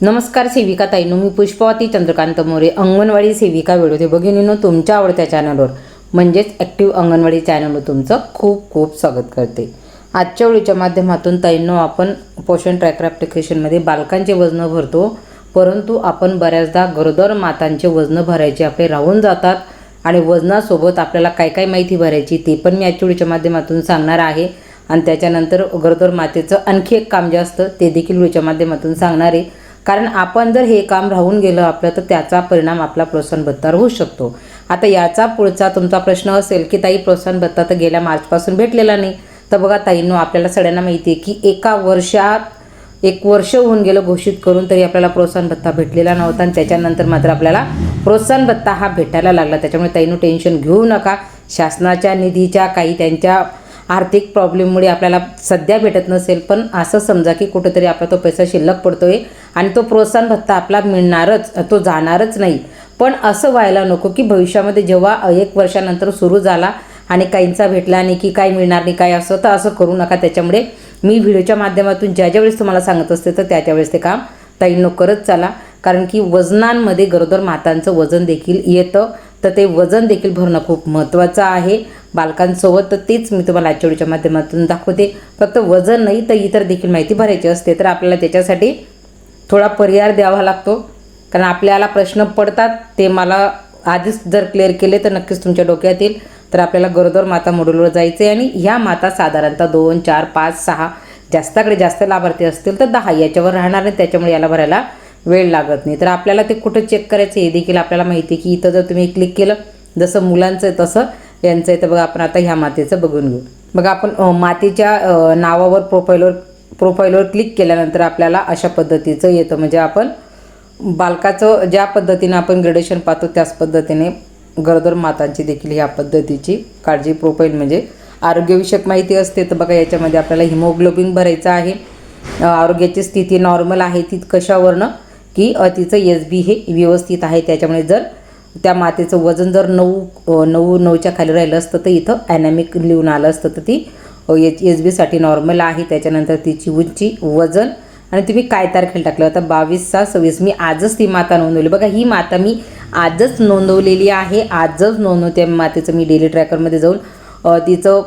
नमस्कार सेविका ताईनो, मी पुष्पावती चंद्रकांत मोरे, अंगणवाडी सेविका व्हिडिओ भगिनींनो तुमच्या आवडत्या चॅनलवर म्हणजेच ॲक्टिव्ह अंगणवाडी चॅनलवर तुमचं खूप खूप स्वागत करते। आजच्या व्हिडिओच्या माध्यमातून ताईंनो आपण पोषण ट्रॅकर ॲप्लिकेशनमध्ये बालकांचे वजन भरतो, परंतु आपण बऱ्याचदा गरोदर मातांचे वजन भरायचे आपले राहून जातात आणि वजनासोबत आपल्याला काय काय माहिती भरायची ते पण मी आजच्या व्हिडिओच्या माध्यमातून सांगणार आहे। आणि त्याच्यानंतर गरोदर मातेचं आणखी एक काम जे असतं ते देखील व्हिडिओच्या माध्यमातून सांगणार आहे, कारण आपण जर हे काम राहून गेलं आपलं तर त्याचा परिणाम आपला प्रोत्साहन भत्ता होऊ शकतो। आता याचा पुढचा तुमचा प्रश्न असेल की ताई प्रोत्साहन भत्ता तर गेल्या मार्चपासून भेटलेला नाही, तर बघा ताईंनो आपल्याला सगळ्यांना माहिती आहे की एका वर्षात 1 वर्ष होऊन गेलं घोषित करून तरी आपल्याला प्रोत्साहन भत्ता भेटलेला नव्हता आणि त्याच्यानंतर मात्र आपल्याला प्रोत्साहन भत्ता हा भेटायला लागला। त्याच्यामुळे ताईंनो टेन्शन घेऊ नका, शासनाच्या निधीच्या काही त्यांच्या आर्थिक प्रॉब्लेममुळे आपल्याला सध्या भेटत नसेल, पण असं समजा की कुठेतरी आपला तो पैसा शिल्लक पडतोय आणि तो प्रोत्साहन भत्ता आपला मिळणारच, तो जाणारच नाही। पण असं व्हायला नको की भविष्यामध्ये जेव्हा 1 वर्षानंतर सुरू झाला आणि काहींचा भेटला नाही की काय मिळणार नाही काय असं, तर असं करू नका। त्याच्यामुळे मी व्हिडिओच्या माध्यमातून ज्या वेळेस तुम्हाला सांगत असते तर त्यावेळेस ते काम ताईंनो करत चला, कारण की वजनांमध्ये गरोदर मातांचं वजन देखील येतं, तर ते वजन देखील भरणं खूप महत्त्वाचं आहे बालकांसोबत। तर तेच मी तुम्हाला आजच्या व्हिडिओच्या माध्यमातून दाखवते। फक्त वजन नाही तर इतर देखील माहिती भरायची असते, तर आपल्याला त्याच्यासाठी थोडा पर्याय द्यावा लागतो, कारण आपल्याला प्रश्न पडतात ते मला आधीच जर क्लिअर केले तर नक्कीच तुमच्या डोक्यात येईल। तर आपल्याला गरोदर माता मॉड्यूलवर जायचं आहे आणि ह्या माता साधारणतः 2, 4, 5, 6 जास्ताकडे जास्त लाभार्थी असतील तर 10 याच्यावर राहणार नाही, त्याच्यामुळे याला भरायला वेळ लागत नाही। तर आपल्याला ते कुठं चेक करायचं हे देखील आपल्याला माहिती आहे की इथं जर तुम्ही क्लिक केलं जसं मुलांचं आहे तसं यांचं आहे, तर बघा आपण आता ह्या मातेचं बघून घेऊ। बघा आपण मातेच्या नावावर प्रोफाईलवर क्लिक केल्यानंतर आपल्याला अशा पद्धतीचं येतं, म्हणजे आपण बालकाचं ज्या पद्धतीने आपण ग्रेडेशन पाहतो त्याच पद्धतीने गरोदर मातांची देखील ह्या पद्धतीची काळजी प्रोफाईल म्हणजे आरोग्यविषयक माहिती असते। तर बघा याच्यामध्ये आपल्याला हिमोग्लोबिन भरायचं आहे, आरोग्याची स्थिती नॉर्मल आहे ती कशावरनं की तिचं SB हे व्यवस्थित आहे, त्याच्यामुळे जर त्या मातेचं वजन जर 9च्या खाली राहिलं असतं तर इथं ॲनॅमिक लिहून आलं असतं, तर ती SBसाठी नॉर्मल आहे। त्याच्यानंतर तिची उंची, वजन आणि तुम्ही काय तारखेला टाकलं, आता 22/6/26 मी आजच ती माता नोंदवली। बघा ही माता मी आजच नोंदवलेली आहे, आजच नोंदवते मातेचं मी डेली ट्रॅकरमध्ये जाऊन तिचं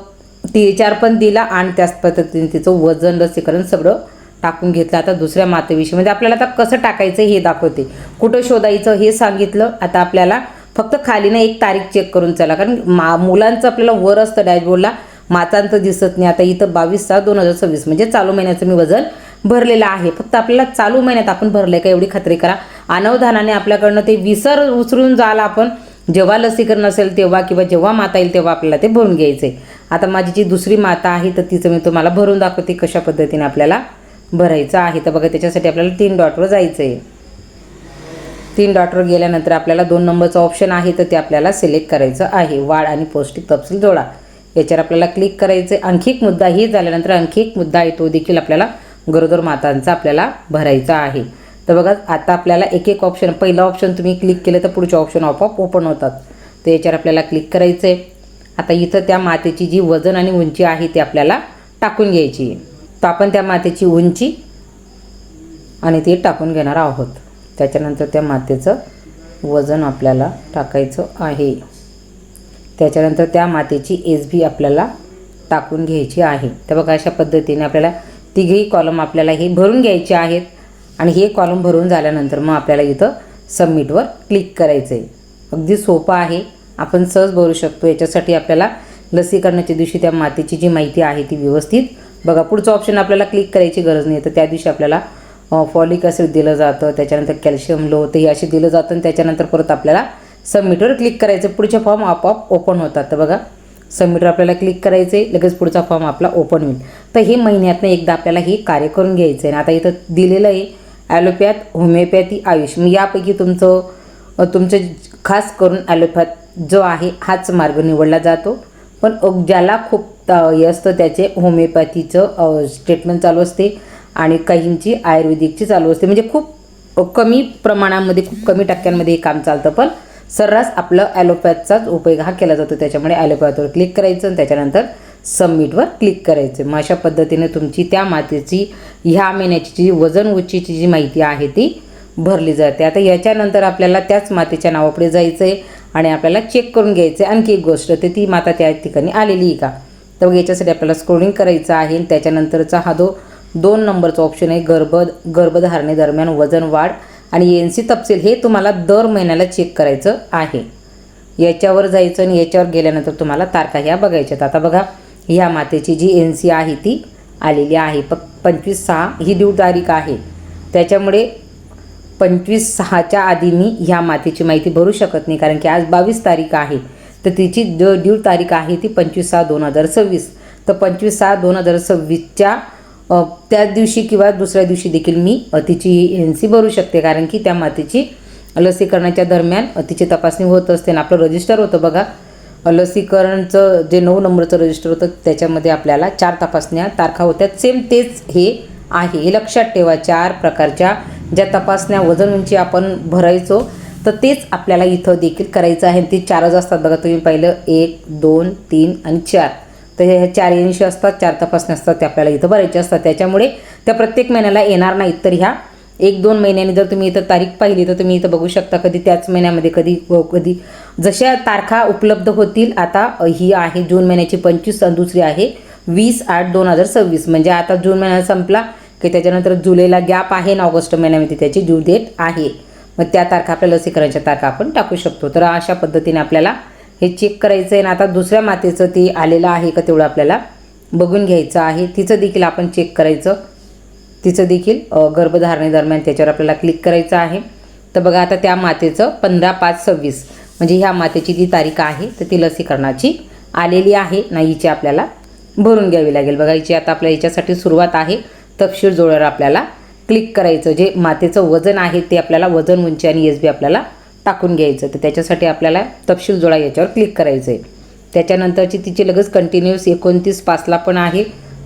THR पण दिला आणि त्याच पद्धतीने तिचं वजन, लसीकरण सगळं टाकून घेतलं। आता दुसऱ्या मातेविषयी म्हणजे आपल्याला आता कसं टाकायचं हे दाखवते, कुठं शोधायचं हे सांगितलं। आता आपल्याला फक्त खाली ना एक तारीख चेक करून चला, कारण मुलांचं आपल्याला वर असतं डॅशबोर्डला, मातांचं दिसत नाही। आता इथं 22/6/2026 म्हणजे चालू महिन्याचं मी वजन भरलेलं आहे, फक्त आपल्याला चालू महिन्यात आपण भरलं का एवढी खात्री करा। अनवधानाने आपल्याकडनं ते विसरून जायला आपण जेव्हा लसीकरण असेल तेव्हा किंवा जेव्हा माता येईल तेव्हा आपल्याला ते भरून घ्यायचं आहे। आता माझी जी दुसरी माता आहे तर तिचं मी तुम्हाला भरून दाखवते कशा पद्धतीने आपल्याला भरायचं आहे। तर बघा त्याच्यासाठी आपल्याला 3 डॉटवर जायचं आहे। 3 डॉटवर गेल्यानंतर आपल्याला 2 नंबरचं ऑप्शन आहे तर ते आपल्याला सिलेक्ट करायचं आहे, वाढ आणि पौष्टिक तपशील जोडा, याच्यावर आपल्याला क्लिक करायचं आहे। आणखी एक मुद्दा हे झाल्यानंतर आणखी एक मुद्दा आहे तो देखील आपल्याला गरोदर मातांचा आपल्याला भरायचा आहे। तर बघा आता आपल्याला एक ऑप्शन, पहिला ऑप्शन तुम्ही क्लिक केलं तर पुढचे ऑप्शन आपोआप ओपन होतात, तर याच्यावर आपल्याला क्लिक करायचं आहे। आता इथं त्या मातेची जी वजन आणि उंची आहे ती आपल्याला टाकून घ्यायची आहे, तर आपण त्या मातेची उंची आणि ती टाकून घेणार आहोत। त्याच्यानंतर त्या मातेचं वजन आपल्याला टाकायचं आहे, त्याच्यानंतर त्या मातेची SB आपल्याला टाकून घ्यायची आहे। तर बघा अशा पद्धतीने आपल्याला तिघेही कॉलम आपल्याला हे भरून घ्यायचे आहेत आणि हे कॉलम भरून झाल्यानंतर मग आपल्याला इथं सबमिटवर क्लिक करायचं आहे। अगदी सोपं आहे, आपण सहज भरू शकतो। याच्यासाठी आपल्याला लसीकरणाच्या दिवशी त्या मातेची जी माहिती आहे ती व्यवस्थित बघा, पुढचं ऑप्शन आपल्याला क्लिक करायची गरज नाही, तर त्या दिवशी आपल्याला फॉलिक ॲसिड दिलं जातं, त्याच्यानंतर कॅल्शियम लो ते असे दिलं जातं आणि त्याच्यानंतर परत आपल्याला सबमिटवर क्लिक करायचं, पुढचे फॉर्म आपोआप ओपन होतात। तर बघा सबमिटवर आपल्याला क्लिक करायचं आहे, लगेच पुढचा फॉर्म आपला ओपन होईल। तर हे महिन्यातनं एकदा आपल्याला हे कार्य करून घ्यायचं आहे। आता इथं दिलेलं आहे ॲलोपॅथ, होमिओपॅथी, आयुष, मी यापैकी तुमचं खास करून ॲलोपॅथ जो आहे हाच मार्ग निवडला जातो, पण ज्याला खूप हे असतं त्याचे होमिओपॅथीचं ट्रीटमेंट चालू असते आणि काहींची आयुर्वेदिकची चालू असते, म्हणजे खूप कमी प्रमाणामध्ये खूप कमी टक्क्यांमध्ये हे काम चालतं, पण सर्रास आपलं ॲलोपॅथचाच उपयोग हा केला जातो। त्याच्यामुळे ॲलोपॅथवर क्लिक करायचं आणि त्याच्यानंतर सबमिटवर क्लिक करायचं. मग अशा पद्धतीने तुमची त्या मातेची ह्या महिन्याची जी वजन उंचीची जी माहिती आहे ती भरली जाते. आता याच्यानंतर आपल्याला त्याच मातेच्या नावापुढे जायचं आहे आणि आपल्याला चेक करून घ्यायचं आहे आणखी एक गोष्ट, तर ती माता त्या ठिकाणी आलेली आहे का. तर याच्यासाठी आपल्याला स्क्रोलिंग करायचं आहे. त्याच्यानंतरचा हा 2 नंबरचा ऑप्शन आहे, गर्भधारणेदरम्यान वजन वाढ आणि NC तपशील, हे तुम्हाला दर महिन्याला चेक करायचं आहे. याच्यावर जायचं आणि याच्यावर गेल्यानंतर तुम्हाला तारखा ह्या बघायच्यात. आता बघा, ह्या मातेची जी NC आहे ती आलेली आहे. 25/6 ही ड्यू तारीख आहे, त्याच्यामुळे 25/6च्या आधी मी ह्या मातेची माहिती भरू शकत नाही, कारण की आज 22 तारीख आहे. तर तिची ड्यू तारीख आहे ती 25/6/2026. तर 25/6/2026च्या त्याच दिवशी किंवा दुसऱ्या दिवशी देखील मी तिची NC भरू शकते, कारण की त्या मातेची लसीकरणाच्या दरम्यान तिची तपासणी होत असते. आपलं रजिस्टर होतं बघा, लसीकरणचं जे 9 नंबरचं रजिस्टर होतं त्याच्यामध्ये आपल्याला 4 तपासण्या तारखा होत्या. सेम तेच हे आहे, हे लक्षात ठेवा. 4 प्रकारच्या ज्या तपासण्या वजन उंची आपण भरायचो, तर तेच आपल्याला इथं देखील करायचं आहे. ती 4च असतात बघा, तुम्ही पाहिलं 1, 2, 3 आणि 4. तर ह्या 4 NC असतात, 4 तपासण्या असतात, त्या आपल्याला इथं भरायच्या असतात. त्याच्यामुळे त्या प्रत्येक महिन्याला येणार नाहीत. तर ह्या 1-2 महिन्यांनी जर तुम्ही इथं तारीख पाहिली तर तुम्ही इथं बघू शकता, कधी त्याच महिन्यामध्ये, कधी जशा तारखा उपलब्ध होतील. आता ही आहे जून महिन्याची 25 आणि दुसरी आहे 20/8/2026. म्हणजे आता जून महिना संपला की त्याच्यानंतर जुलैला गॅप आहे आणि ऑगस्ट महिन्यामध्ये त्याची ड्यू डेट आहे. मग त्या तारखा आपल्या लसीकरणाच्या तारखा आपण टाकू शकतो. तर अशा पद्धतीने आपल्याला हे चेक करायचं आहे. आणि आता दुसऱ्या मातेचं ती आलेलं आहे का तेवढं आपल्याला बघून घ्यायचं आहे. तिचं देखील आपण चेक करायचं. तिचं देखील गर्भधारणेदरम्यान त्याच्यावर आपल्याला क्लिक करायचं आहे. तर बघा, आता त्या मातेचं 15/5/26 म्हणजे ह्या मातेची जी तारीख आहे तर ती लसीकरणाची आलेली आहे ना, हिची आपल्याला भरून घ्यावी लागेल. बघा, हिची आता आपल्या याच्यासाठी सुरुवात आहे. तपशील जोड्यावर आपल्याला क्लिक करायचं. जे मातेचं वजन आहे ते आपल्याला वजन उंची आणि SB आपल्याला टाकून घ्यायचं. तर त्याच्यासाठी आपल्याला तपशील जोडा याच्यावर क्लिक करायचं आहे. त्याच्यानंतरची तिची लगेच कंटिन्यूस 29/5ला पण आहे,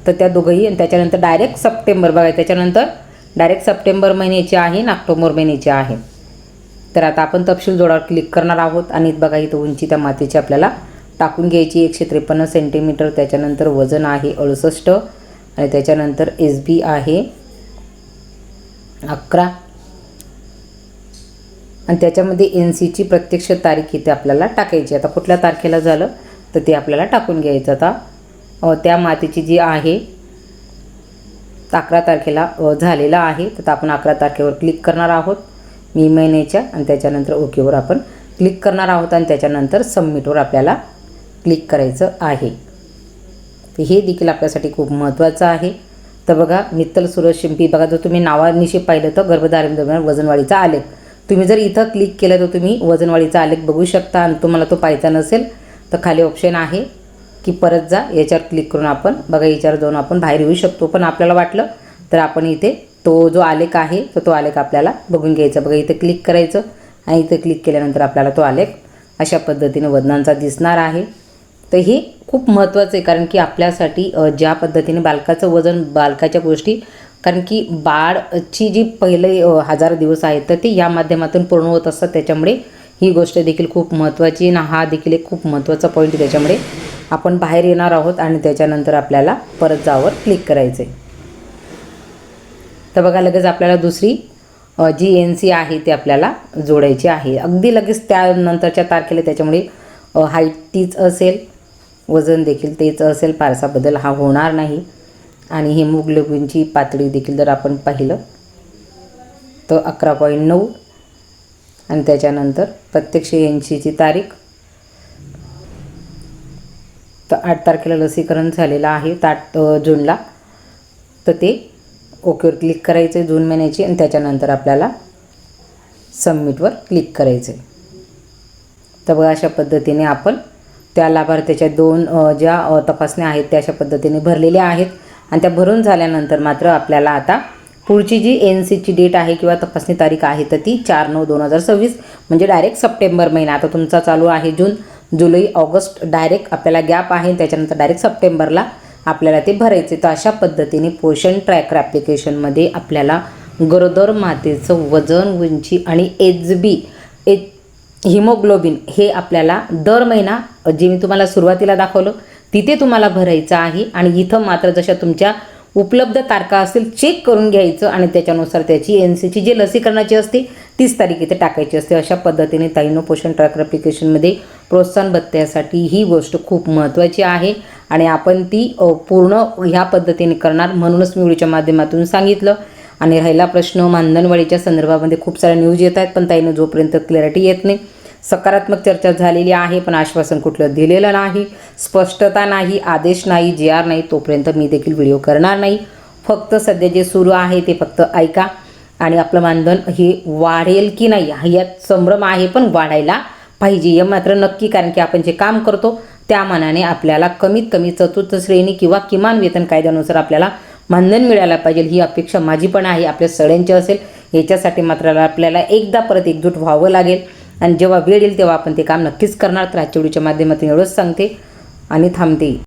तर त्या दोघंही. आणि त्याच्यानंतर डायरेक्ट सप्टेंबर बघा, त्याच्यानंतर डायरेक्ट सप्टेंबर महिन्याची आहे आणि ऑक्टोबर महिन्याची आहे. तर आता आपण तपशील जोडावर क्लिक करणार आहोत. आणि बघा, इथं उंची त्या मातेची आपल्याला टाकून घ्यायची 153 सेंटीमीटर. त्याच्यानंतर वजन आहे 68 आणि त्याच्यानंतर SB आहे 11 आणि त्याच्यामध्ये NCची प्रत्यक्ष तारीख इथे आपल्याला टाकायची. आता कुठल्या तारखेला झालं तर ते आपल्याला टाकून घ्यायचं. आता त्या मातेची जी आहे 11 तारखेला झालेला आहे, तर आपण 11 तारखेवर क्लिक करणार आहोत मे महिन्याच्या. आणि त्याच्यानंतर ओकेवर आपण क्लिक करणार आहोत आणि त्याच्यानंतर सबमिटवर आपल्याला क्लिक करायचं आहे. तर हे देखील आपल्यासाठी खूप महत्त्वाचं आहे. तर बघा, मित्तल सूरज शिंपी बघा, जर तुम्ही नावानिशी पाहिलं तर गर्भधारणेदरम्यान वजनवाढीचा आलेख. तुम्ही जर इथं क्लिक केलं तर तुम्ही वजनवाढीचा आलेख बघू शकता. आणि तुम्हाला तो पाहायचा नसेल तर खाली ऑप्शन आहे की परत जा, याच्यावर क्लिक करून आपण बघा याच्यावर जाऊन आपण बाहेर येऊ शकतो. पण आपल्याला वाटलं तर आपण इथे तो जो आलेख आहे तो आलेख आपल्याला बघून घ्यायचा. बघा, इथे क्लिक करायचं आणि इथे क्लिक केल्यानंतर आपल्याला तो आलेख अशा पद्धतीने वजनांचा दिसणार आहे. तर हे खूप महत्त्वाचं आहे, कारण की आपल्यासाठी ज्या पद्धतीने बालकाचं वजन, बालकाच्या गोष्टी, कारण की बाळची जी पहिले 1000 दिवस आहेत तर ते या माध्यमातून पूर्ण होत असतात. त्याच्यामुळे ही गोष्ट देखील खूप महत्त्वाची आहे. हा देखील एक खूप महत्त्वाचा पॉईंट आहे. त्याच्यामुळे आपण बाहेर येणार आहोत आणि त्याच्यानंतर आपल्याला परत जावर क्लिक करायचं आहे. तर बघा, लगेच आपल्याला दुसरी जी NC आहे ती आपल्याला जोडायची आहे अगदी लगेच त्यानंतरच्या तारखेला. त्याच्यामुळे हाईट तीच असेल, वजन देखील तेच असेल, फारसा बदल हा होणार नाही. आणि हिमोग्लोबिनची पातळी देखील जर आपण पाहिलं तर 11.9 आणि त्याच्यानंतर प्रत्यक्ष NCची तारीख तर 8 तारखेला लसीकरण झालेलं आहे, 8 जूनला. तर ते ओकेवर क्लिक करायचं आहे जून महिन्याची आणि त्याच्यानंतर आपल्याला सबमिटवर क्लिक करायचं आहे. तर बघा, अशा पद्धतीने आपण त्या लाभार्थ्याच्या 2 ज्या तपासण्या आहेत त्या अशा पद्धतीने भरलेल्या आहेत. आणि त्या भरून झाल्यानंतर मात्र आपल्याला आता पुढची जी NCची डेट आहे किंवा तपासणी तारीख आहे तर ती 4/9/2026 म्हणजे डायरेक्ट सप्टेंबर महिना. आता तुमचा चालू आहे जून, जुलै, ऑगस्ट, डायरेक्ट आपल्याला गॅप आहे. त्याच्यानंतर डायरेक्ट सप्टेंबरला आपल्याला ते भरायचे. तर अशा पद्धतीने पोषण ट्रॅकर ॲप्लिकेशनमध्ये आपल्याला गरोदर मातेचं वजन, उंची आणि HB हिमोग्लोबिन हे आपल्याला दर महिना, जे मी तुम्हाला सुरुवातीला दाखवलं तिथे तुम्हाला भरायचं आहे आणि इथं मात्र जशा तुमच्या उपलब्ध तारखा असतील चेक करून घ्यायचं आणि त्याच्यानुसार त्याची NCची जी लसीकरणाची असते तीच तारीख इथे टाकायची असते. अशा पद्धतीने ताईंनो पोषण ट्रॅकर ॲप्लिकेशनमध्ये प्रोत्साहन भत्त्यासाठी ही गोष्ट खूप महत्त्वाची आहे आणि आपण ती पूर्ण ह्या पद्धतीने करणार म्हणूनच मी व्हिडिओच्या माध्यमातून सांगितलं. आणि राहिला प्रश्न मानधनवाढीच्या संदर्भामध्ये खूप साऱ्या न्यूज येत आहेत, पण ताईंनो जोपर्यंत क्लॅरिटी येत नाही, सकारात्मक चर्चा झालेली आहे पण आश्वासन कुठलं दिलेलं नाही, स्पष्टता नाही, आदेश नाही, JR नाही, तोपर्यंत मी देखील व्हिडिओ करणार नाही. फक्त सध्या जे सुरू आहे ते फक्त ऐका आणि आपलं मानधन हे वाढेल की नाही यात संभ्रम आहे, पण वाढायला पाहिजे हे मात्र नक्की. कारण की आपण जे काम करतो त्या मानाने आपल्याला कमीत कमी चतुर्थ श्रेणी किंवा किमान वेतन कायद्यानुसार आपल्याला मानधन मिळायला पाहिजे ही अपेक्षा माझी पण आहे, आपल्या सगळ्यांची असेल. याच्यासाठी मात्र आपल्याला एकदा परत एकजूट व्हावं लागेल आणि जेव्हा वेळ येईल तेव्हा आपण ते काम नक्कीच करणार. तर आजच्या व्हिडिओच्या माध्यमातून एवढंच सांगते आणि थांबते.